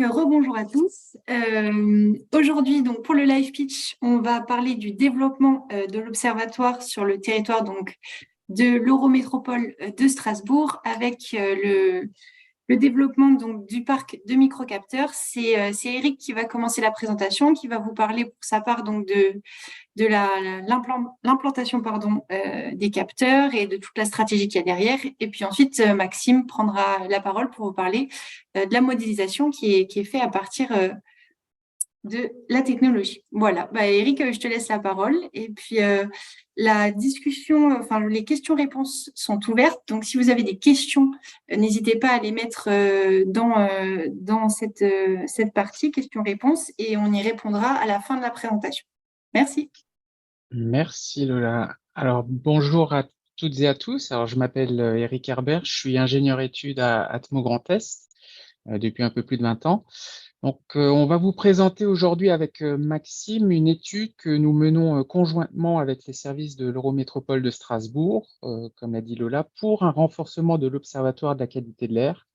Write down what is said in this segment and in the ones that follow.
Rebonjour à tous. Aujourd'hui, donc pour le live pitch, on va parler du développement de l'observatoire sur le territoire donc de l'Eurométropole de Strasbourg avec le développement donc du parc de microcapteurs. C'est Eric qui va commencer la présentation, qui va vous parler pour sa part donc de l'implantation des capteurs et de toute la stratégie qu'il y a derrière. Et puis ensuite, Maxime prendra la parole pour vous parler de la modélisation qui est faite à partir de la technologie. Voilà, Eric, je te laisse la parole. Et puis, la discussion, les questions-réponses sont ouvertes. Donc, si vous avez des questions, n'hésitez pas à les mettre dans cette partie questions-réponses et on y répondra à la fin de la présentation. Merci. Merci Lola. Alors bonjour à toutes et à tous. Alors je m'appelle Eric Herbert, je suis ingénieur études à Atmo Grand Est depuis un peu plus de 20 ans. Donc on va vous présenter aujourd'hui avec Maxime une étude que nous menons conjointement avec les services de l'Eurométropole de Strasbourg, comme l'a dit Lola, pour un renforcement de l'Observatoire de la qualité de l'air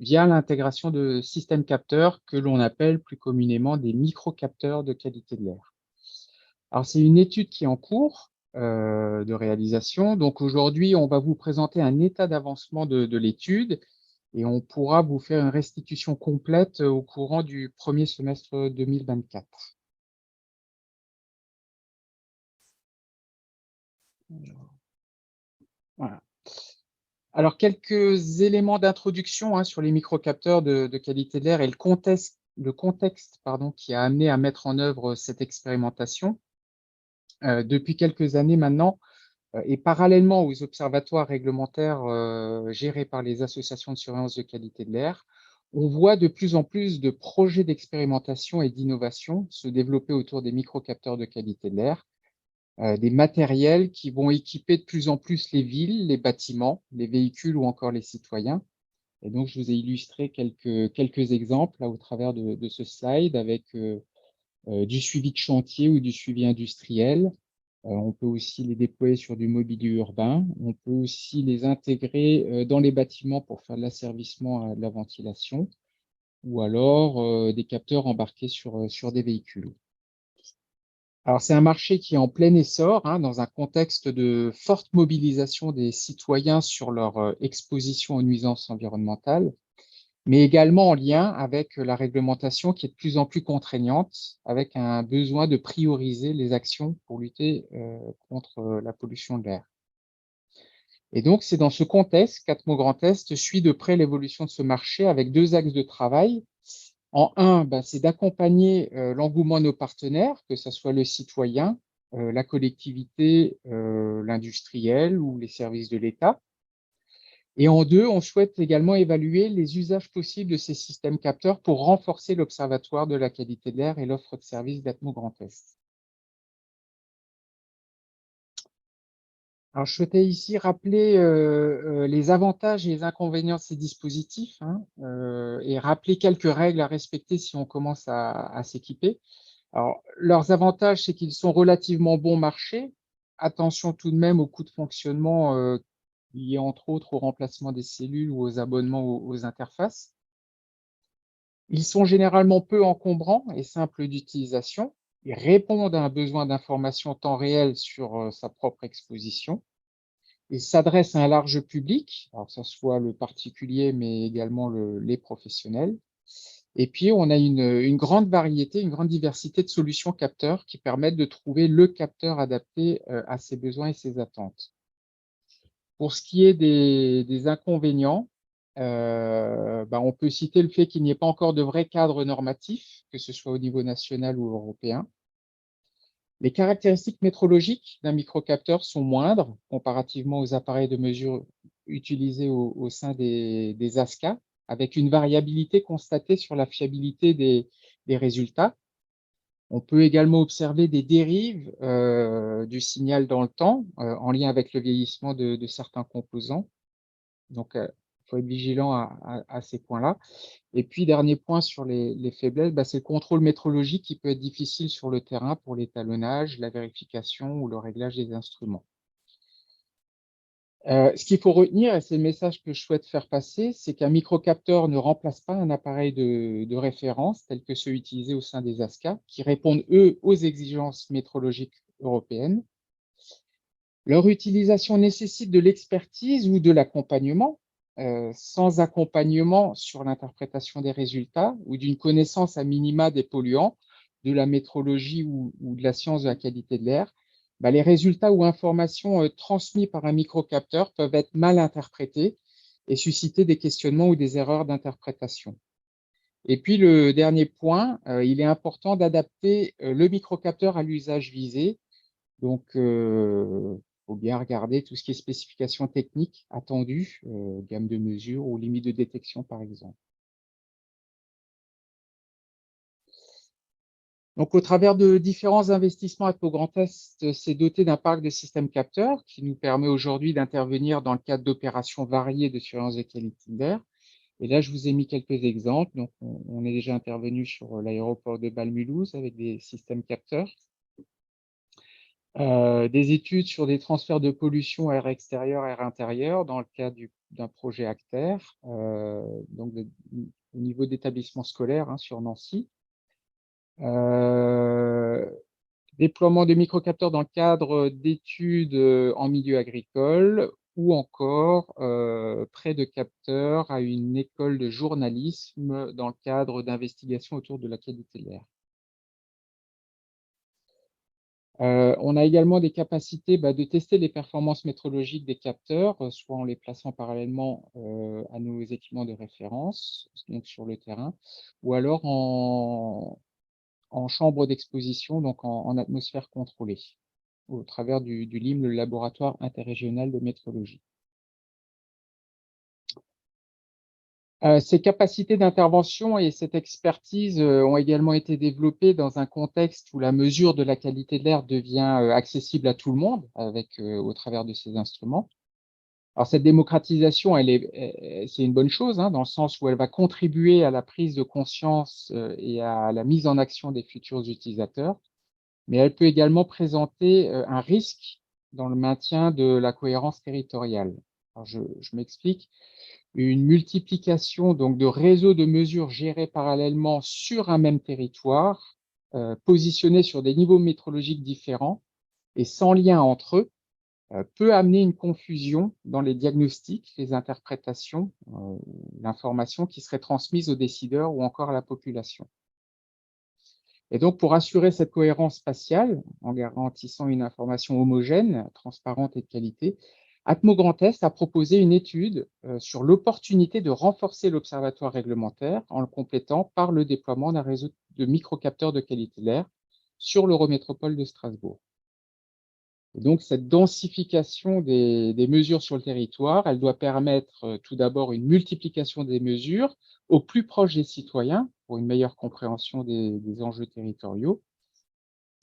via l'intégration de systèmes capteurs que l'on appelle plus communément des microcapteurs de qualité de l'air. Alors, c'est une étude qui est en cours de réalisation. Donc, aujourd'hui, on va vous présenter un état d'avancement de l'étude et on pourra vous faire une restitution complète au courant du premier semestre 2024. Voilà. Alors, quelques éléments d'introduction sur les microcapteurs de qualité de l'air et le contexte qui a amené à mettre en œuvre cette expérimentation. Depuis quelques années maintenant, et parallèlement aux observatoires réglementaires gérés par les associations de surveillance de qualité de l'air, on voit de plus en plus de projets d'expérimentation et d'innovation se développer autour des microcapteurs de qualité de l'air, des matériels qui vont équiper de plus en plus les villes, les bâtiments, les véhicules ou encore les citoyens. Et donc, je vous ai illustré quelques exemples là, au travers de ce slide avec du suivi de chantier ou du suivi industriel. On peut aussi les déployer sur du mobilier urbain. On peut aussi les intégrer dans les bâtiments pour faire de l'asservissement de la ventilation ou alors des capteurs embarqués sur des véhicules. Alors, c'est un marché qui est en plein essor dans un contexte de forte mobilisation des citoyens sur leur exposition aux nuisances environnementales, mais également en lien avec la réglementation qui est de plus en plus contraignante, avec un besoin de prioriser les actions pour lutter contre la pollution de l'air. Et donc, c'est dans ce contexte qu'Atmo Grand Est suit de près l'évolution de ce marché avec deux axes de travail. En un, c'est d'accompagner l'engouement de nos partenaires, que ce soit le citoyen, la collectivité, l'industriel ou les services de l'État. Et en deux, on souhaite également évaluer les usages possibles de ces systèmes capteurs pour renforcer l'Observatoire de la qualité de l'air et l'offre de services d'Atmo Grand Est. Alors, je souhaitais ici rappeler les avantages et les inconvénients de ces dispositifs et rappeler quelques règles à respecter si on commence à s'équiper. Alors, leurs avantages, c'est qu'ils sont relativement bon marché. Attention tout de même aux coûts de fonctionnement liés entre autres au remplacement des cellules ou aux abonnements aux interfaces. Ils sont généralement peu encombrants et simples d'utilisation. Ils répondent à un besoin d'information en temps réel sur sa propre exposition. Ils s'adressent à un large public, alors que ce soit le particulier, mais également les professionnels. Et puis, on a une grande variété, une grande diversité de solutions capteurs qui permettent de trouver le capteur adapté à ses besoins et ses attentes. Pour ce qui est des inconvénients, on peut citer le fait qu'il n'y ait pas encore de vrai cadre normatif, que ce soit au niveau national ou européen. Les caractéristiques métrologiques d'un microcapteur sont moindres comparativement aux appareils de mesure utilisés au sein des ASCA, avec une variabilité constatée sur la fiabilité des résultats. On peut également observer des dérives du signal dans le temps en lien avec le vieillissement de certains composants. Donc, il faut être vigilant à ces points-là. Et puis, dernier point sur les faiblesses, c'est le contrôle métrologique qui peut être difficile sur le terrain pour l'étalonnage, la vérification ou le réglage des instruments. Ce qu'il faut retenir, et c'est le message que je souhaite faire passer, c'est qu'un microcapteur ne remplace pas un appareil de référence tel que ceux utilisés au sein des ASCA, qui répondent, eux, aux exigences métrologiques européennes. Leur utilisation nécessite de l'expertise ou de l'accompagnement. Sans accompagnement sur l'interprétation des résultats ou d'une connaissance à minima des polluants, de la métrologie ou de la science de la qualité de l'air, les résultats ou informations transmis par un microcapteur peuvent être mal interprétés et susciter des questionnements ou des erreurs d'interprétation. Et puis le dernier point, il est important d'adapter le microcapteur à l'usage visé. Donc, faut bien regarder tout ce qui est spécifications techniques attendues, gamme de mesure ou limite de détection, par exemple. Donc, au travers de différents investissements, Atmo Grand Est s'est doté d'un parc de systèmes capteurs qui nous permet aujourd'hui d'intervenir dans le cadre d'opérations variées de surveillance de qualité de l'air. Et là, je vous ai mis quelques exemples. Donc, on est déjà intervenu sur l'aéroport de Bâle-Mulhouse avec des systèmes capteurs. Des études sur des transferts de pollution air extérieur, air intérieur dans le cadre d'un projet ACTER, donc au niveau d'établissement scolaire sur Nancy. Déploiement de microcapteurs dans le cadre d'études en milieu agricole ou encore prêt de capteurs à une école de journalisme dans le cadre d'investigations autour de la qualité de l'air. On a également des capacités de tester les performances métrologiques des capteurs, soit en les plaçant parallèlement à nos équipements de référence, donc sur le terrain, ou alors en chambre d'exposition, donc en atmosphère contrôlée, au travers du LIM, le laboratoire interrégional de métrologie. Ces capacités d'intervention et cette expertise ont également été développées dans un contexte où la mesure de la qualité de l'air devient accessible à tout le monde au travers de ces instruments. Alors cette démocratisation, c'est une bonne chose, dans le sens où elle va contribuer à la prise de conscience et à la mise en action des futurs utilisateurs, mais elle peut également présenter un risque dans le maintien de la cohérence territoriale. Alors je m'explique. Une multiplication donc de réseaux de mesures gérés parallèlement sur un même territoire, positionnés sur des niveaux métrologiques différents et sans lien entre eux, peut amener une confusion dans les diagnostics, les interprétations, l'information qui serait transmise aux décideurs ou encore à la population. Et donc, pour assurer cette cohérence spatiale, en garantissant une information homogène, transparente et de qualité, Atmo Grand Est a proposé une étude sur l'opportunité de renforcer l'observatoire réglementaire en le complétant par le déploiement d'un réseau de microcapteurs de qualité de l'air sur l'Eurométropole de Strasbourg. Et donc, cette densification des mesures sur le territoire, elle doit permettre tout d'abord une multiplication des mesures au plus proche des citoyens pour une meilleure compréhension des enjeux territoriaux,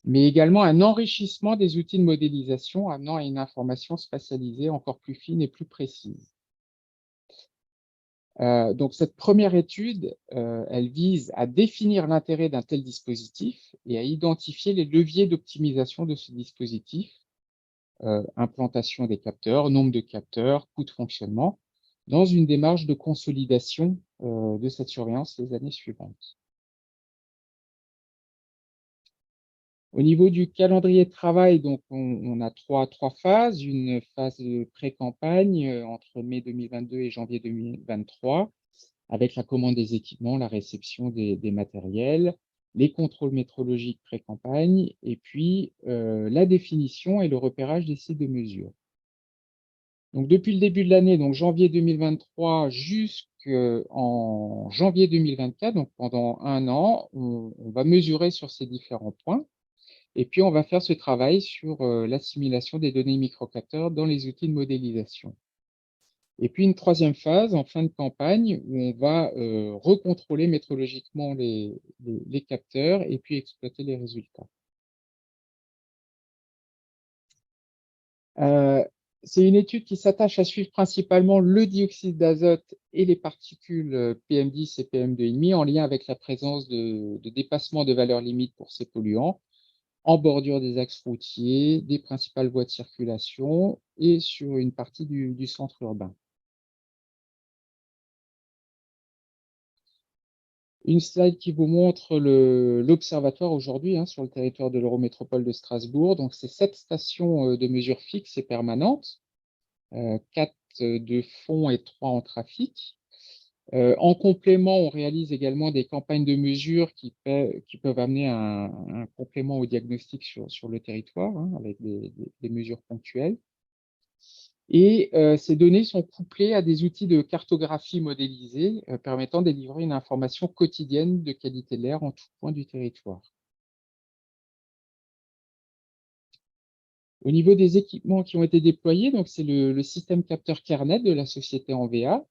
mais également un enrichissement des outils de modélisation amenant à une information spatialisée encore plus fine et plus précise. Donc cette première étude, elle vise à définir l'intérêt d'un tel dispositif et à identifier les leviers d'optimisation de ce dispositif, implantation des capteurs, nombre de capteurs, coût de fonctionnement, dans une démarche de consolidation de cette surveillance les années suivantes. Au niveau du calendrier de travail, donc on a trois phases. Une phase de pré-campagne entre mai 2022 et janvier 2023, avec la commande des équipements, la réception des matériels, les contrôles métrologiques pré-campagne, et puis la définition et le repérage des sites de mesure. Donc depuis le début de l'année, donc janvier 2023 jusqu'en janvier 2024, donc pendant un an, on va mesurer sur ces différents points. Et puis, on va faire ce travail sur l'assimilation des données microcapteurs dans les outils de modélisation. Et puis, une troisième phase en fin de campagne où on va recontrôler métrologiquement les capteurs et puis exploiter les résultats. C'est une étude qui s'attache à suivre principalement le dioxyde d'azote et les particules PM10 et PM2,5 en lien avec la présence de dépassement de valeurs limites pour ces polluants en bordure des axes routiers, des principales voies de circulation et sur une partie du centre urbain. Une slide qui vous montre l'observatoire aujourd'hui sur le territoire de l'Eurométropole de Strasbourg. Donc, c'est 7 stations de mesure fixes et permanentes, 4 de fond et 3 en trafic. En complément, on réalise également des campagnes de mesure qui peuvent amener un complément au diagnostic sur le territoire, avec des mesures ponctuelles. Et ces données sont couplées à des outils de cartographie modélisée permettant de délivrer une information quotidienne de qualité de l'air en tout point du territoire. Au niveau des équipements qui ont été déployés, donc c'est le système capteur Kernet de la société Envea.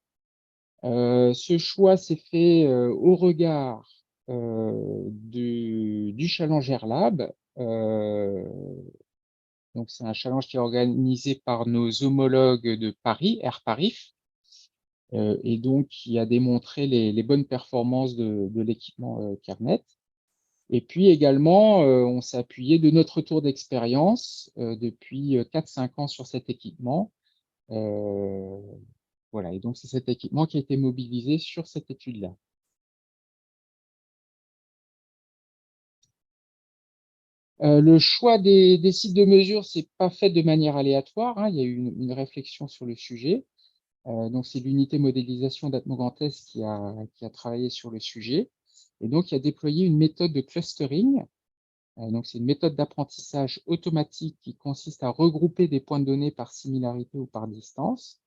Ce choix s'est fait au regard du challenge Airlab. Donc, c'est un challenge qui est organisé par nos homologues de Paris, Air Paris, et donc qui a démontré les bonnes performances de l'équipement Kernet. Et puis également, on s'est appuyé de notre retour d'expérience depuis 4-5 ans sur cet équipement. Voilà, et donc c'est cet équipement qui a été mobilisé sur cette étude-là. Le choix des sites de mesure, c'est pas fait de manière aléatoire, il y a eu une réflexion sur le sujet. Donc c'est l'unité modélisation d'Atmo Grand Est qui a travaillé sur le sujet, et donc il a déployé une méthode de clustering. Donc c'est une méthode d'apprentissage automatique qui consiste à regrouper des points de données par similarité ou par distance.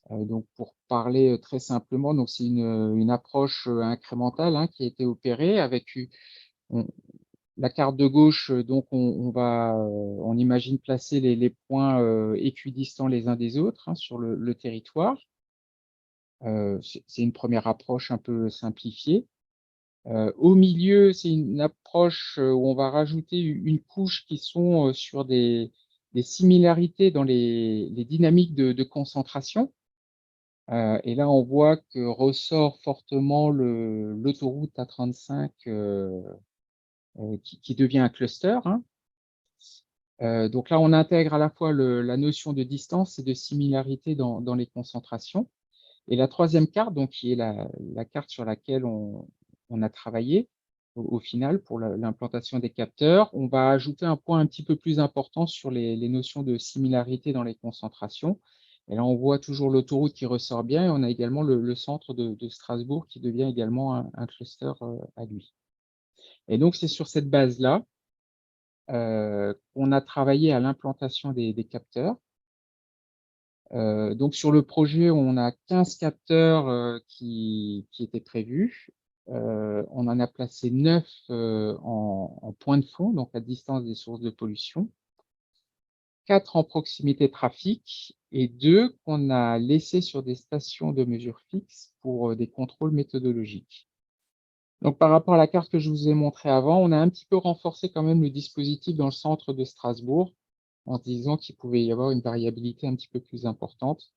Donc pour parler très simplement, donc c'est une approche incrémentale qui a été opérée avec la carte de gauche. Donc on imagine placer les points équidistants les uns des autres sur le territoire. C'est une première approche un peu simplifiée. Au milieu, c'est une approche où on va rajouter une couche qui sont sur des similarités dans les dynamiques de concentration. Et là, on voit que ressort fortement l'autoroute A35 qui devient un cluster. Donc là, on intègre à la fois la notion de distance et de similarité dans les concentrations. Et la troisième carte, donc, qui est la carte sur laquelle on a travaillé au final pour l'implantation des capteurs, on va ajouter un point un petit peu plus important sur les notions de similarité dans les concentrations. Et là, on voit toujours l'autoroute qui ressort bien, et on a également le centre de Strasbourg qui devient également un cluster à lui. Et donc, c'est sur cette base-là qu'on a travaillé à l'implantation des capteurs. Donc sur le projet, on a 15 capteurs qui étaient prévus. On en a placé 9 en point de fond, donc à distance des sources de pollution, 4 en proximité trafic et 2 qu'on a laissés sur des stations de mesure fixe pour des contrôles méthodologiques. Donc par rapport à la carte que je vous ai montrée avant, on a un petit peu renforcé quand même le dispositif dans le centre de Strasbourg, en se disant qu'il pouvait y avoir une variabilité un petit peu plus importante,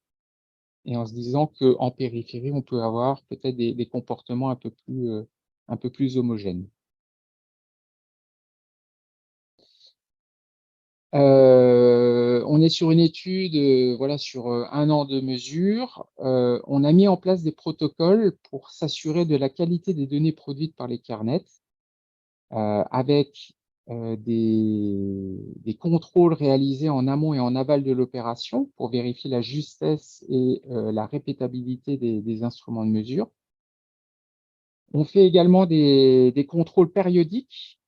et en se disant qu'en périphérie, on peut avoir peut-être des comportements un peu plus homogènes. On est sur une étude voilà, sur 1 an de mesure. On a mis en place des protocoles pour s'assurer de la qualité des données produites par les carnets, avec des contrôles réalisés en amont et en aval de l'opération pour vérifier la justesse et la répétabilité des instruments de mesure. On fait également des contrôles périodiques,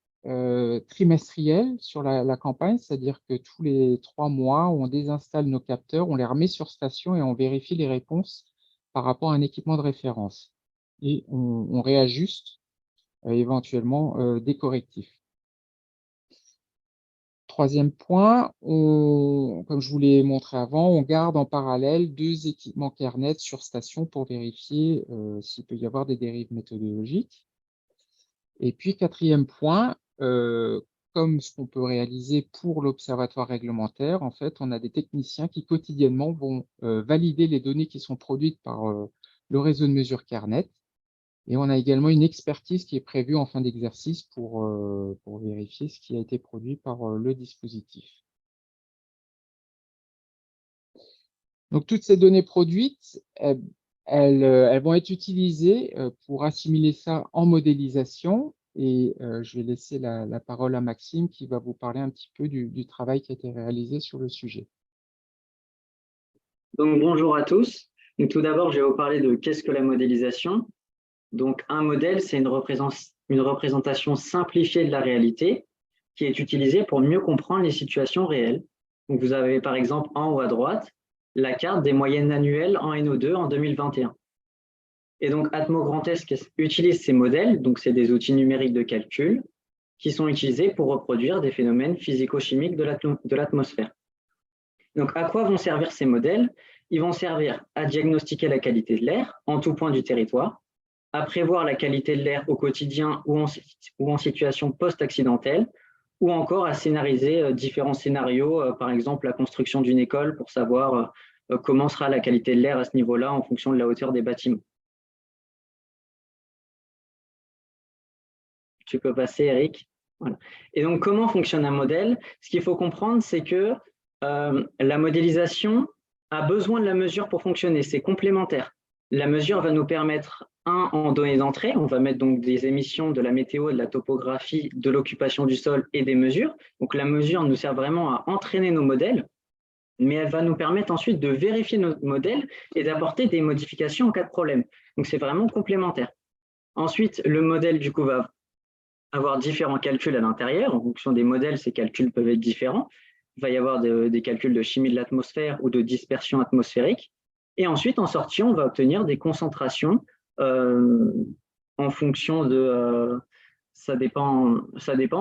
trimestriels sur la campagne, c'est-à-dire que tous les 3 mois, on désinstalle nos capteurs, on les remet sur station et on vérifie les réponses par rapport à un équipement de référence. Et on réajuste éventuellement des correctifs. Troisième point, comme je vous l'ai montré avant, on garde en parallèle 2 équipements Kernet sur station pour vérifier s'il peut y avoir des dérives méthodologiques. Et puis, quatrième point, comme ce qu'on peut réaliser pour l'observatoire réglementaire, en fait, on a des techniciens qui quotidiennement vont valider les données qui sont produites par le réseau de mesure Kernet. Et on a également une expertise qui est prévue en fin d'exercice pour vérifier ce qui a été produit par le dispositif. Donc, toutes ces données produites, elles vont être utilisées pour assimiler ça en modélisation. Et je vais laisser la parole à Maxime qui va vous parler un petit peu du travail qui a été réalisé sur le sujet. Donc, bonjour à tous. Donc, tout d'abord, je vais vous parler de qu'est-ce que la modélisation. Donc, un modèle, c'est une représentation simplifiée de la réalité qui est utilisée pour mieux comprendre les situations réelles. Donc, vous avez par exemple en haut à droite la carte des moyennes annuelles en NO2 en 2021. Et donc, Atmo Grand S utilise ces modèles, donc c'est des outils numériques de calcul qui sont utilisés pour reproduire des phénomènes physico-chimiques de l'atmosphère. Donc, à quoi vont servir ces modèles? Ils vont servir à diagnostiquer la qualité de l'air en tout point du territoire, à prévoir la qualité de l'air au quotidien ou en situation post-accidentelle, ou encore à scénariser différents scénarios, par exemple la construction d'une école pour savoir comment sera la qualité de l'air à ce niveau-là en fonction de la hauteur des bâtiments. Tu peux passer, Eric. Voilà. Et donc, comment fonctionne un modèle? Ce qu'il faut comprendre, c'est que la modélisation a besoin de la mesure pour fonctionner. C'est complémentaire. La mesure va nous permettre, en données d'entrée, on va mettre donc des émissions de la météo, de la topographie, de l'occupation du sol et des mesures. Donc, la mesure nous sert vraiment à entraîner nos modèles, mais elle va nous permettre ensuite de vérifier nos modèles et d'apporter des modifications en cas de problème. Donc, c'est vraiment complémentaire. Ensuite, le modèle, du coup, va avoir différents calculs à l'intérieur. En fonction des modèles, ces calculs peuvent être différents. Il va y avoir des calculs de chimie de l'atmosphère ou de dispersion atmosphérique. Et ensuite, en sortie, on va obtenir des concentrations en fonction de… ça dépend.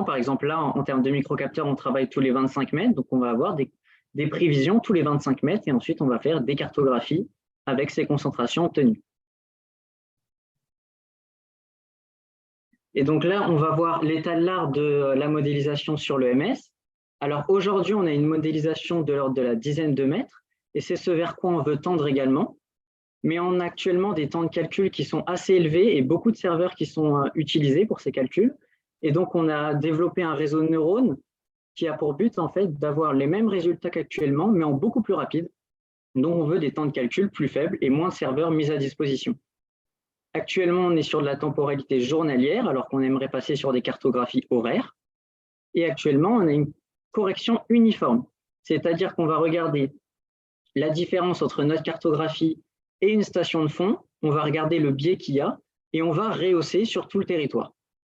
Par exemple, là, en termes de microcapteurs, on travaille tous les 25 mètres. Donc, on va avoir des prévisions tous les 25 mètres. Et ensuite, on va faire des cartographies avec ces concentrations obtenues. Et donc là, on va voir l'état de l'art de la modélisation sur l'EMS. Alors aujourd'hui, on a une modélisation de l'ordre de la dizaine de mètres, et c'est ce vers quoi on veut tendre également. Mais on a actuellement des temps de calcul qui sont assez élevés et beaucoup de serveurs qui sont utilisés pour ces calculs. Et donc, on a développé un réseau de neurones qui a pour but en fait d'avoir les mêmes résultats qu'actuellement, mais en beaucoup plus rapide. Donc, on veut des temps de calcul plus faibles et moins de serveurs mis à disposition. Actuellement, on est sur de la temporalité journalière, alors qu'on aimerait passer sur des cartographies horaires. Et actuellement, on a une correction uniforme, c'est-à-dire qu'on va regarder la différence entre notre cartographie et une station de fond, on va regarder le biais qu'il y a et on va rehausser sur tout le territoire.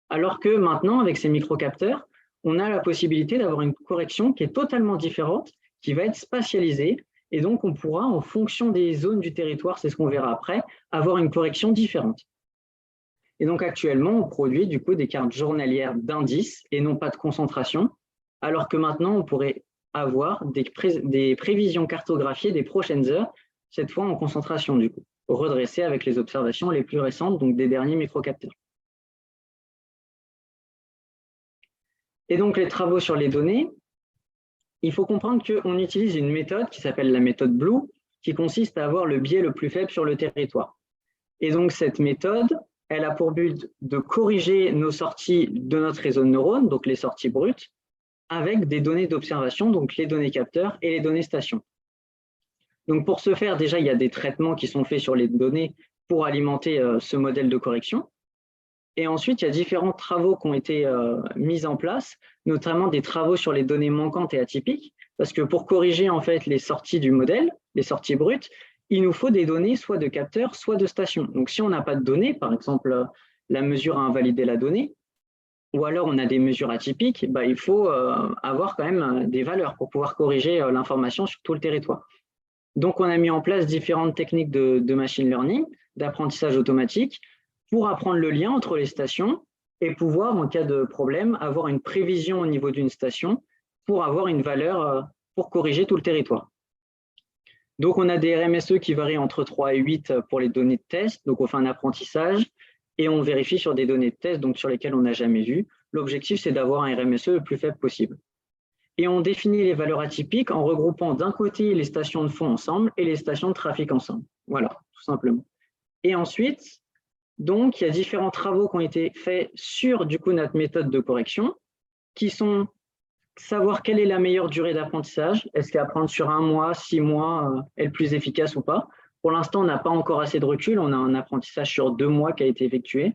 Alors que maintenant, avec ces microcapteurs, on a la possibilité d'avoir une correction qui est totalement différente, qui va être spatialisée. Et donc, on pourra, en fonction des zones du territoire, c'est ce qu'on verra après, avoir une correction différente. Et donc, actuellement, on produit du coup des cartes journalières d'indices et non pas de concentration, alors que maintenant, on pourrait avoir des prévisions cartographiées des prochaines heures, cette fois en concentration du coup, redressées avec les observations les plus récentes, donc des derniers microcapteurs. Et donc, les travaux sur les données, il faut comprendre qu'on utilise une méthode qui s'appelle la méthode Blue, qui consiste à avoir le biais le plus faible sur le territoire. Et donc, cette méthode, elle a pour but de corriger nos sorties de notre réseau de neurones, donc les sorties brutes, avec des données d'observation, donc les données capteurs et les données stations. Donc, pour ce faire, déjà, il y a des traitements qui sont faits sur les données pour alimenter ce modèle de correction. Et ensuite, il y a différents travaux qui ont été mis en place, notamment des travaux sur les données manquantes et atypiques, parce que pour corriger en fait les sorties du modèle, les sorties brutes, il nous faut des données soit de capteurs, soit de stations. Donc, si on n'a pas de données, par exemple, la mesure a invalidé la donnée, ou alors on a des mesures atypiques, bah, il faut avoir quand même des valeurs pour pouvoir corriger l'information sur tout le territoire. Donc, on a mis en place différentes techniques de machine learning, d'apprentissage automatique, pour apprendre le lien entre les stations et pouvoir, en cas de problème, avoir une prévision au niveau d'une station pour avoir une valeur pour corriger tout le territoire. Donc, on a des RMSE qui varient entre 3 et 8 pour les données de test. Donc, on fait un apprentissage et on vérifie sur des données de test donc sur lesquelles on n'a jamais vu. L'objectif, c'est d'avoir un RMSE le plus faible possible. Et on définit les valeurs atypiques en regroupant d'un côté les stations de fond ensemble et les stations de trafic ensemble. Voilà, tout simplement. Et ensuite, donc, il y a différents travaux qui ont été faits sur du coup, notre méthode de correction qui sont savoir quelle est la meilleure durée d'apprentissage. Est-ce qu'apprendre sur 1 mois, 6 mois est le plus efficace ou pas? Pour l'instant, on n'a pas encore assez de recul. On a un apprentissage sur 2 mois qui a été effectué.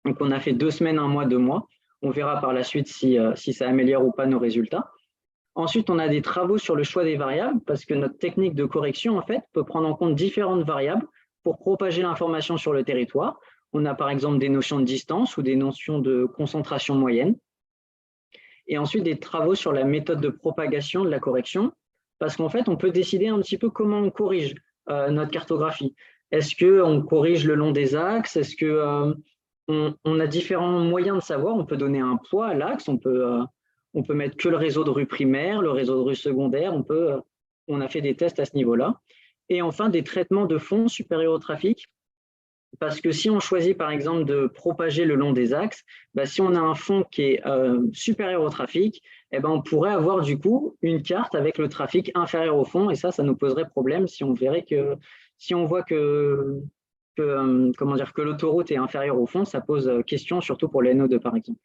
Donc, on a fait 2 semaines, 1 mois, 2 mois. On verra par la suite si ça améliore ou pas nos résultats. Ensuite, on a des travaux sur le choix des variables parce que notre technique de correction, en fait, peut prendre en compte différentes variables pour propager l'information sur le territoire. On a par exemple des notions de distance ou des notions de concentration moyenne. Et ensuite, des travaux sur la méthode de propagation de la correction parce qu'en fait, on peut décider un petit peu comment on corrige notre cartographie. Est-ce qu'on corrige le long des axes? Est-ce qu'on a différents moyens de savoir? On peut donner un poids à l'axe, on peut mettre que le réseau de rue primaire, le réseau de rue secondaire, on a fait des tests à ce niveau-là. Et enfin, des traitements de fond supérieurs au trafic, parce que si on choisit par exemple de propager le long des axes, si on a un fond qui est supérieur au trafic, on pourrait avoir du coup une carte avec le trafic inférieur au fond, et ça nous poserait problème si on voit que l'autoroute est inférieure au fond, ça pose question surtout pour les NO2 par exemple.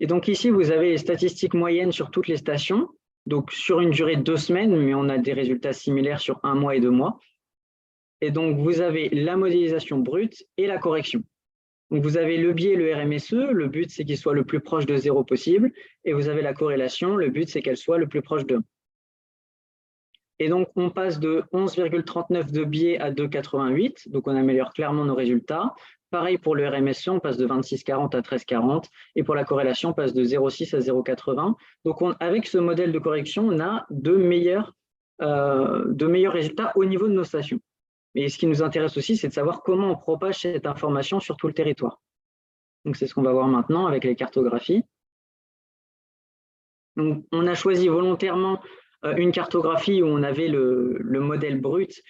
Et donc ici, vous avez les statistiques moyennes sur toutes les stations, donc sur une durée de 2 semaines, mais on a des résultats similaires sur 1 mois et 2 mois. Et donc, vous avez la modélisation brute et la correction. Donc, vous avez le biais et le RMSE, le but, c'est qu'il soit le plus proche de 0 possible, et vous avez la corrélation, le but, c'est qu'elle soit le plus proche de 1. Et donc, on passe de 11,39 de biais à 2,88, donc on améliore clairement nos résultats. Pareil pour le RMSE, on passe de 26,40 à 13,40, et pour la corrélation, on passe de 0,6 à 0,80. Donc, avec ce modèle de correction, on a de meilleurs résultats au niveau de nos stations. Mais ce qui nous intéresse aussi, c'est de savoir comment on propage cette information sur tout le territoire. Donc, c'est ce qu'on va voir maintenant avec les cartographies. Donc, on a choisi volontairement une cartographie où on avait le modèle brut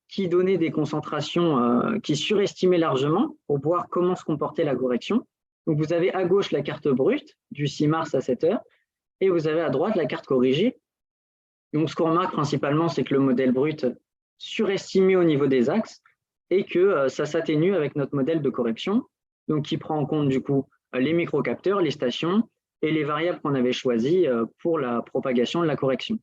qui donnait des concentrations qui surestimaient largement pour voir comment se comportait la correction. Donc, vous avez à gauche la carte brute du 6 mars à 7 heures et vous avez à droite la carte corrigée. Donc, ce qu'on remarque principalement, c'est que le modèle brut surestimé au niveau des axes et que ça s'atténue avec notre modèle de correction, donc qui prend en compte du coup les microcapteurs, les stations et les variables qu'on avait choisies pour la propagation de la correction.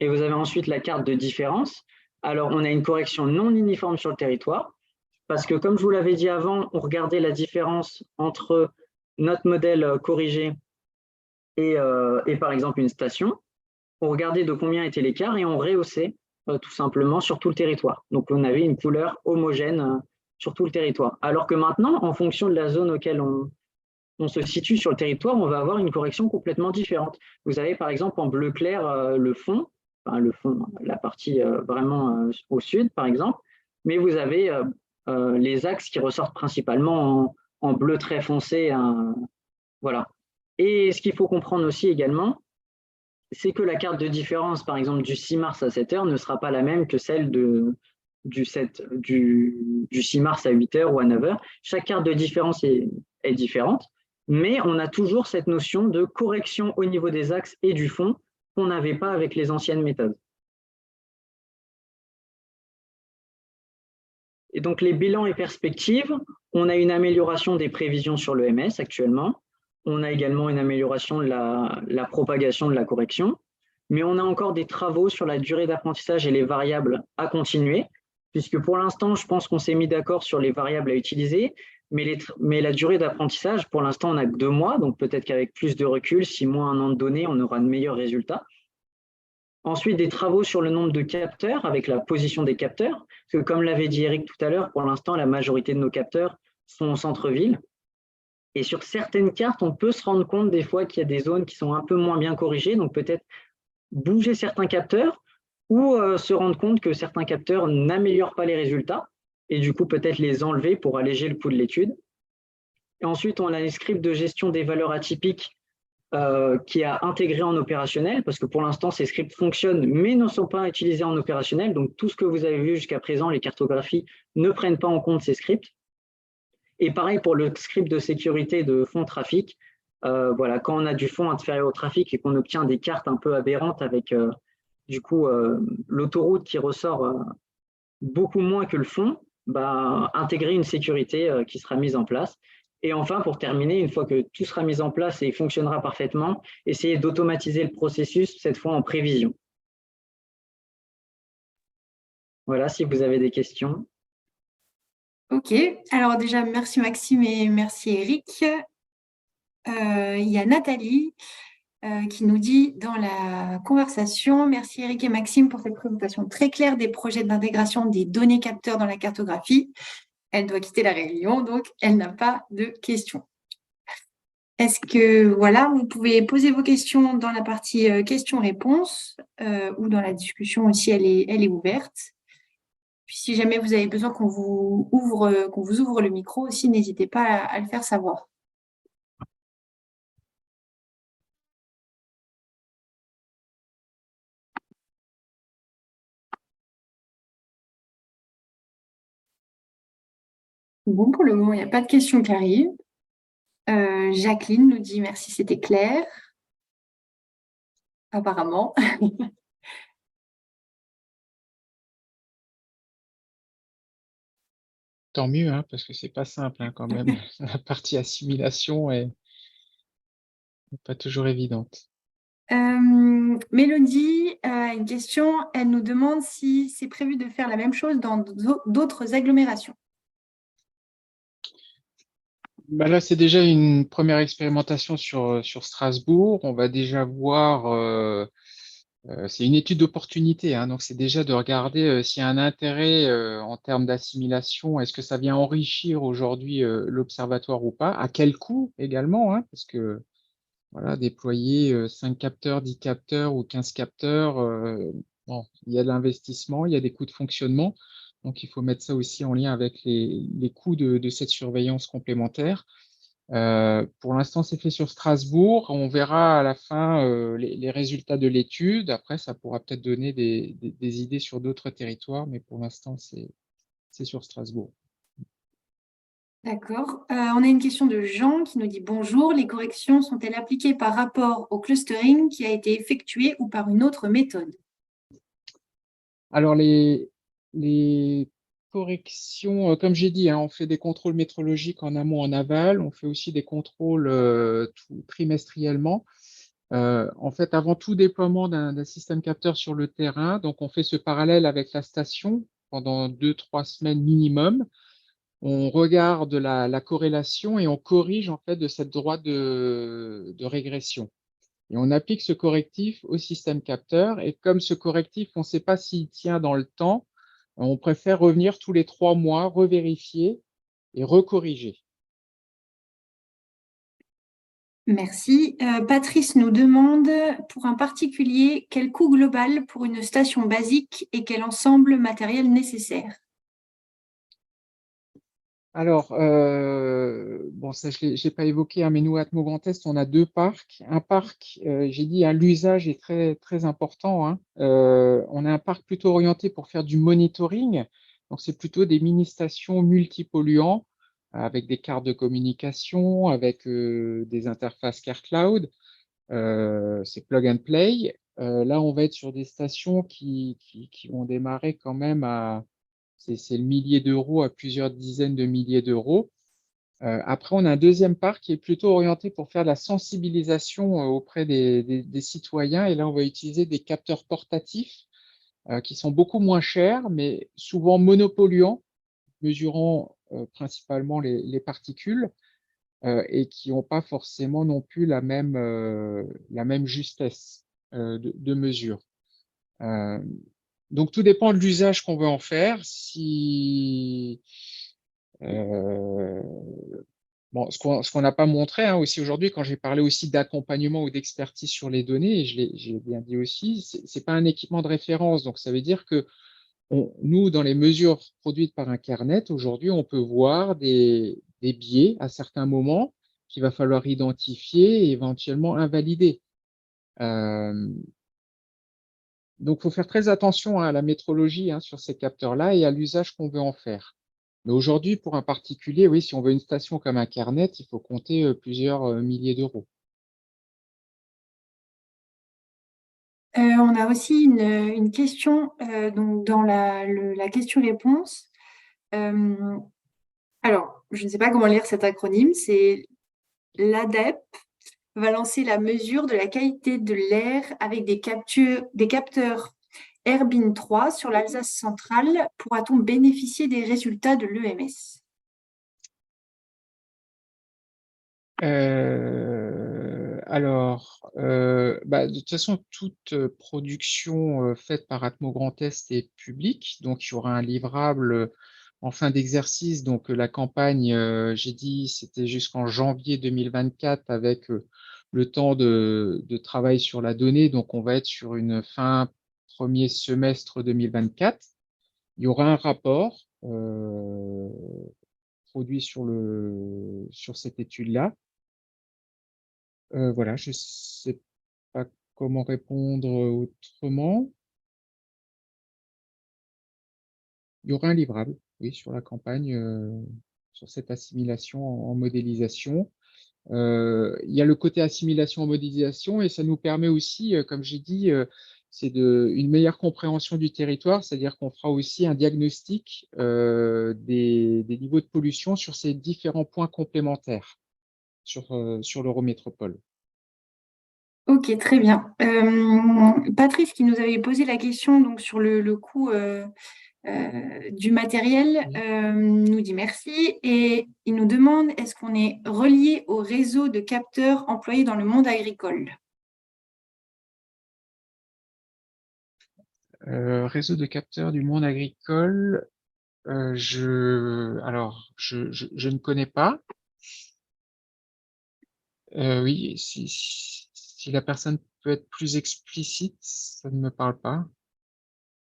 Et vous avez ensuite la carte de différence. Alors, on a une correction non uniforme sur le territoire, parce que comme je vous l'avais dit avant, on regardait la différence entre notre modèle corrigé et par exemple une station. On regardait de combien était l'écart et on rehaussait tout simplement sur tout le territoire. Donc, on avait une couleur homogène sur tout le territoire. Alors que maintenant, en fonction de la zone auquel on se situe sur le territoire, on va avoir une correction complètement différente. Vous avez par exemple en bleu clair le fond, la partie vraiment au sud par exemple, mais vous avez les axes qui ressortent principalement en bleu très foncé. Voilà. Et ce qu'il faut comprendre aussi également, c'est que la carte de différence, par exemple, du 6 mars à 7 heures ne sera pas la même que celle du 6 mars à 8 heures ou à 9 heures. Chaque carte de différence est différente, mais on a toujours cette notion de correction au niveau des axes et du fond qu'on n'avait pas avec les anciennes méthodes. Et donc, les bilans et perspectives, on a une amélioration des prévisions sur l'EMS actuellement. On a également une amélioration de la propagation de la correction, mais on a encore des travaux sur la durée d'apprentissage et les variables à continuer, puisque pour l'instant, je pense qu'on s'est mis d'accord sur les variables à utiliser, mais la durée d'apprentissage, pour l'instant, on n'a que 2 mois, donc peut-être qu'avec plus de recul, 6 mois, 1 an de données, on aura de meilleurs résultats. Ensuite, des travaux sur le nombre de capteurs avec la position des capteurs, parce que comme l'avait dit Eric tout à l'heure, pour l'instant, la majorité de nos capteurs sont au centre-ville. Et sur certaines cartes, on peut se rendre compte des fois qu'il y a des zones qui sont un peu moins bien corrigées, donc peut-être bouger certains capteurs ou se rendre compte que certains capteurs n'améliorent pas les résultats et du coup peut-être les enlever pour alléger le coût de l'étude. Et ensuite, on a les scripts de gestion des valeurs atypiques qui a intégré en opérationnel, parce que pour l'instant, ces scripts fonctionnent, mais ne sont pas utilisés en opérationnel. Donc, tout ce que vous avez vu jusqu'à présent, les cartographies ne prennent pas en compte ces scripts. Et pareil pour le script de sécurité de fond trafic. Voilà, quand on a du fond inférieur au trafic et qu'on obtient des cartes un peu aberrantes avec du coup l'autoroute qui ressort beaucoup moins que le fond, intégrer une sécurité qui sera mise en place. Et enfin, pour terminer, une fois que tout sera mis en place et fonctionnera parfaitement, essayer d'automatiser le processus, cette fois en prévision. Voilà, si vous avez des questions. Ok, alors déjà, merci Maxime et merci Eric. Il y a Nathalie qui nous dit dans la conversation, merci Eric et Maxime pour cette présentation très claire des projets d'intégration des données capteurs dans la cartographie. Elle doit quitter la réunion, donc elle n'a pas de questions. Est-ce que, voilà, vous pouvez poser vos questions dans la partie questions-réponses ou dans la discussion aussi, elle est ouverte. Puis si jamais vous avez besoin qu'on vous ouvre le micro aussi, n'hésitez pas à le faire savoir. Bon, pour le moment, il n'y a pas de questions qui arrivent. Jacqueline nous dit merci, c'était clair. Apparemment. Tant mieux, hein, parce que c'est pas simple hein, quand même. La partie assimilation est pas toujours évidente. Mélodie a une question. Elle nous demande si c'est prévu de faire la même chose dans d'autres agglomérations. Bah là, c'est déjà une première expérimentation sur Strasbourg. On va déjà voir, c'est une étude d'opportunité, hein, donc c'est déjà de regarder s'il y a un intérêt en termes d'assimilation. Est-ce que ça vient enrichir aujourd'hui l'observatoire ou pas? À quel coût également, hein, parce que voilà, déployer 5 capteurs, 10 capteurs ou 15 capteurs, bon, il y a de l'investissement, il y a des coûts de fonctionnement. Donc, il faut mettre ça aussi en lien avec les coûts de cette surveillance complémentaire. Pour l'instant, c'est fait sur Strasbourg. On verra à la fin les résultats de l'étude. Après, ça pourra peut-être donner des idées sur d'autres territoires, mais pour l'instant, c'est sur Strasbourg. D'accord. On a une question de Jean qui nous dit bonjour. Les corrections sont-elles appliquées par rapport au clustering qui a été effectué ou par une autre méthode? Alors, les corrections, comme j'ai dit, hein, on fait des contrôles métrologiques en amont, en aval. On fait aussi des contrôles trimestriellement. En fait, avant tout déploiement d'un système capteur sur le terrain, donc on fait ce parallèle avec la station pendant 2-3 semaines minimum. On regarde la corrélation et on corrige en fait de cette droite de régression. Et on applique ce correctif au système capteur. Et comme ce correctif, on ne sait pas s'il tient dans le temps, on préfère revenir tous les 3 mois, revérifier et recorriger. Merci. Patrice nous demande, pour un particulier, quel coût global pour une station basique et quel ensemble matériel nécessaire? Alors, bon, ça, je l'ai pas évoqué, hein, mais nous, à Atmo Grand Est, on a 2 parcs. Un parc, j'ai dit, hein, l'usage est très, très important, hein. On a un parc plutôt orienté pour faire du monitoring. Donc, c'est plutôt des mini-stations multipolluants avec des cartes de communication, avec des interfaces Care Cloud. C'est plug and play. Là, on va être sur des stations qui vont démarrer quand même à c'est le millier d'euros à plusieurs dizaines de milliers d'euros. Après, on a un deuxième parc qui est plutôt orienté pour faire de la sensibilisation auprès des citoyens. Et là, on va utiliser des capteurs portatifs qui sont beaucoup moins chers, mais souvent monopolluants, mesurant principalement les particules et qui n'ont pas forcément non plus la même justesse de mesure. Donc, tout dépend de l'usage qu'on veut en faire. Si, bon, ce qu'on n'a pas montré hein, aussi aujourd'hui, quand j'ai parlé aussi d'accompagnement ou d'expertise sur les données, et j'ai bien dit aussi, c'est pas un équipement de référence. Donc, ça veut dire que nous, dans les mesures produites par un Carnet, aujourd'hui, on peut voir des biais à certains moments qu'il va falloir identifier et éventuellement invalider. Donc, il faut faire très attention hein, à la métrologie hein, sur ces capteurs-là et à l'usage qu'on veut en faire. Mais aujourd'hui, pour un particulier, oui, si on veut une station comme un Carnet, il faut compter plusieurs milliers d'euros. On a aussi une question donc dans la question-réponse. Alors, je ne sais pas comment lire cet acronyme, c'est l'ADEP va lancer la mesure de la qualité de l'air avec des capteurs Airbin 3 sur l'Alsace centrale. Pourra-t-on bénéficier des résultats de l'EMS? De toute façon, toute production faite par Atmo Grand Est est publique, donc il y aura un livrable en fin d'exercice. Donc la campagne, j'ai dit, c'était jusqu'en janvier 2024 avec le temps de travail sur la donnée. Donc on va être sur une fin premier semestre 2024. Il y aura un rapport produit sur cette étude-là. Voilà, je sais pas comment répondre autrement. Il y aura un livrable, oui, sur la campagne, sur cette assimilation en modélisation. Il y a le côté assimilation en modélisation et ça nous permet aussi, comme j'ai dit, c'est une meilleure compréhension du territoire, c'est-à-dire qu'on fera aussi un diagnostic des niveaux de pollution sur ces différents points complémentaires sur l'Eurométropole. Ok, très bien. Patrice qui nous avait posé la question donc, sur le coût du matériel nous dit merci et il nous demande est-ce qu'on est relié au réseau de capteurs employés dans le monde agricole? Réseau de capteurs du monde agricole, je ne connais pas. Oui, si la personne peut être plus explicite, ça ne me parle pas.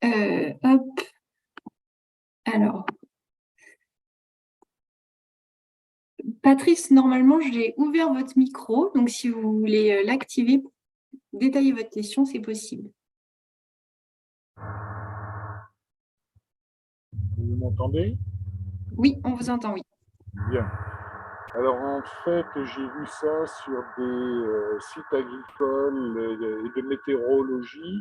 Hop. Alors, Patrice, normalement, j'ai ouvert votre micro, donc si vous voulez l'activer, détailler votre question, c'est possible. Vous m'entendez? Oui, on vous entend, oui. Bien. Alors en fait, j'ai vu ça sur des sites agricoles et de météorologie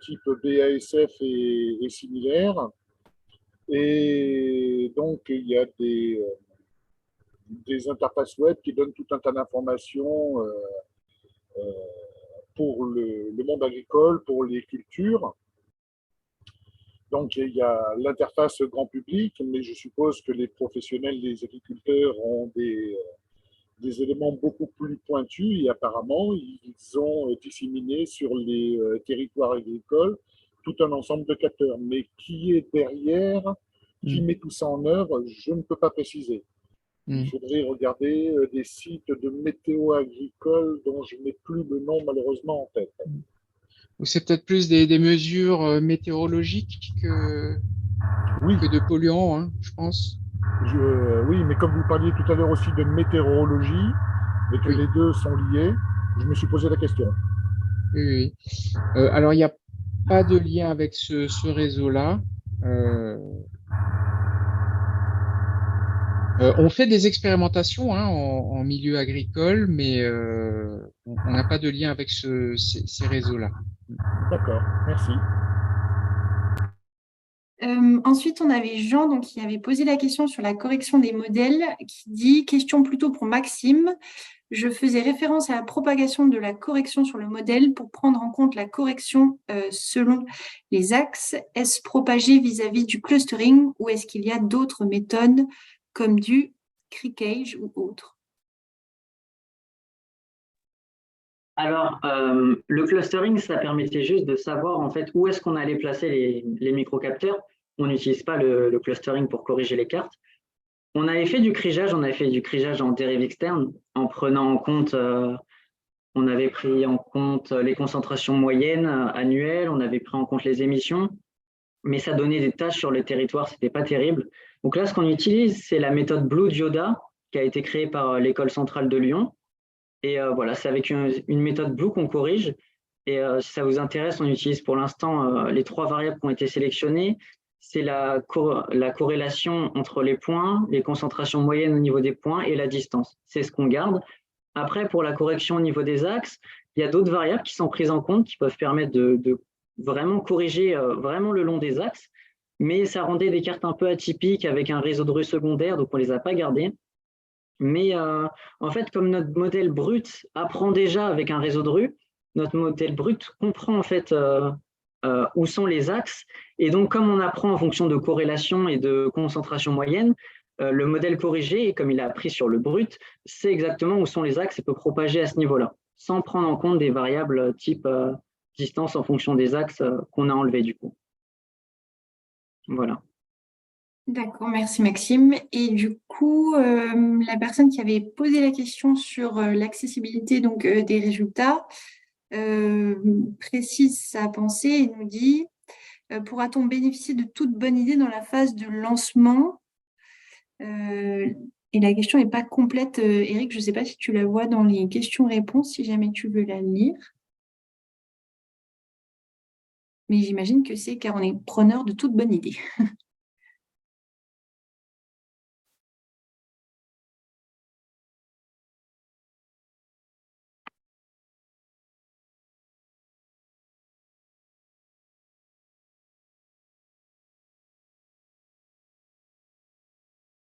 type BASF et similaires. Et donc, il y a des interfaces web qui donnent tout un tas d'informations pour le monde agricole, pour les cultures. Donc, il y a l'interface grand public, mais je suppose que les professionnels, les agriculteurs ont des éléments beaucoup plus pointus et apparemment, ils ont disséminé sur les territoires agricoles tout un ensemble de capteurs. Mais qui est derrière, qui met tout ça en œuvre, je ne peux pas préciser. Il faudrait regarder des sites de météo agricole dont je n'ai plus le nom malheureusement en tête. Ou c'est peut-être plus des mesures météorologiques que de polluants, hein, je pense. Oui, mais comme vous parliez tout à l'heure aussi de météorologie, et que les deux sont liés, je me suis posé la question. Oui. Alors, il n'y a pas de lien avec ce réseau-là. On fait des expérimentations en milieu agricole, mais on n'a pas de lien avec ces réseaux-là. D'accord, merci. Ensuite, on avait Jean donc, qui avait posé la question sur la correction des modèles, qui dit, question plutôt pour Maxime, je faisais référence à la propagation de la correction sur le modèle pour prendre en compte la correction selon les axes. Est-ce propagé vis-à-vis du clustering ou est-ce qu'il y a d'autres méthodes comme du crickage ou autre? Alors, le clustering, ça permettait juste de savoir en fait où est-ce qu'on allait placer les microcapteurs. On n'utilise pas le clustering pour corriger les cartes. On avait fait du crigeage en dérive externe en prenant en compte, on avait pris en compte les concentrations moyennes annuelles, on avait pris en compte les émissions, mais ça donnait des tâches sur le territoire, c'était pas terrible. Donc là, ce qu'on utilise, c'est la méthode Blue Dioda qui a été créée par l'École centrale de Lyon. Et voilà, c'est avec une méthode Blue qu'on corrige. Et si ça vous intéresse, on utilise pour l'instant les 3 variables qui ont été sélectionnées. C'est la corrélation entre les points, les concentrations moyennes au niveau des points et la distance. C'est ce qu'on garde. Après, pour la correction au niveau des axes, il y a d'autres variables qui sont prises en compte qui peuvent permettre de vraiment corriger vraiment le long des axes. mais ça rendait des cartes un peu atypiques avec un réseau de rues secondaire, donc on ne les a pas gardées. Mais en fait, comme notre modèle brut apprend déjà avec un réseau de rues, notre modèle brut comprend en fait où sont les axes. Et donc, comme on apprend en fonction de corrélation et de concentration moyenne, le modèle corrigé, comme il a appris sur le brut, sait exactement où sont les axes et peut propager à ce niveau-là, sans prendre en compte des variables type distance en fonction des axes qu'on a enlevés du coup. Voilà. D'accord, merci Maxime. Et du coup, la personne qui avait posé la question sur l'accessibilité des résultats précise sa pensée et nous dit pourra-t-on bénéficier de toute bonne idée dans la phase de lancement? Et la question n'est pas complète, Eric. Je ne sais pas si tu la vois dans les questions-réponses, si jamais tu veux la lire. Mais j'imagine que c'est car on est preneur de toute bonne idée.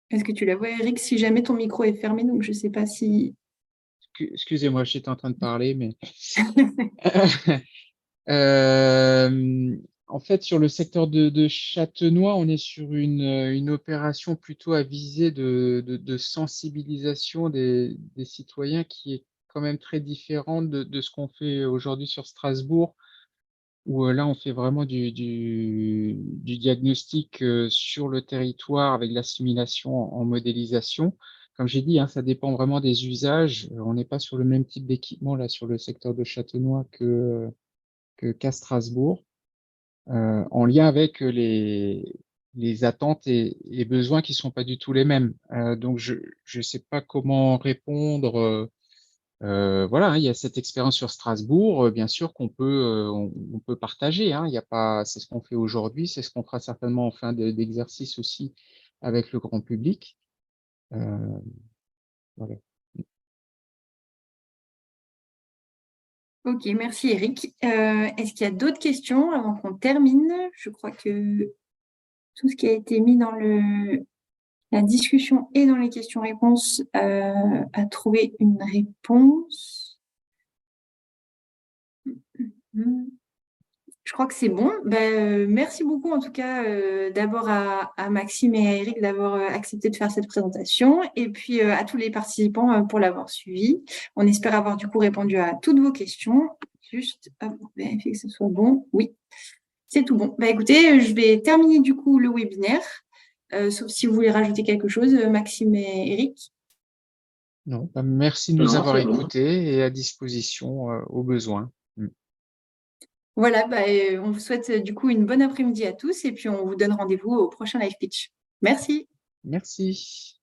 Est-ce que tu la vois, Eric, si jamais ton micro est fermé? Donc, je ne sais pas si… Excusez-moi, j'étais en train de parler, mais en fait, sur le secteur de Châtenois, on est sur une opération plutôt à visée de sensibilisation des citoyens qui est quand même très différente de ce qu'on fait aujourd'hui sur Strasbourg, où là, on fait vraiment du diagnostic sur le territoire avec l'assimilation en modélisation. Comme j'ai dit, hein, ça dépend vraiment des usages. On n'est pas sur le même type d'équipement là sur le secteur de Châtenois qu'à Strasbourg, en lien avec les attentes et besoins qui sont pas du tout les mêmes. Donc, je sais pas comment répondre. Voilà, hein, il y a cette expérience sur Strasbourg, bien sûr qu'on peut, on peut partager. Hein, il y a pas, c'est ce qu'on fait aujourd'hui, c'est ce qu'on fera certainement en fin d'exercice aussi avec le grand public. Voilà. Ok, merci Eric. Est-ce qu'il y a d'autres questions avant qu'on termine? Je crois que tout ce qui a été mis dans la discussion et dans les questions-réponses a trouvé une réponse. Je crois que c'est bon. Merci beaucoup en tout cas d'abord à Maxime et à Eric d'avoir accepté de faire cette présentation et puis à tous les participants pour l'avoir suivi. On espère avoir du coup répondu à toutes vos questions. Juste vérifier que ce soit bon. Oui, c'est tout bon. Écoutez, je vais terminer du coup le webinaire, sauf si vous voulez rajouter quelque chose, Maxime et Eric. Non, merci de nous avoir écoutés et à disposition au besoin. Voilà, on vous souhaite du coup une bonne après-midi à tous et puis on vous donne rendez-vous au prochain live pitch. Merci. Merci.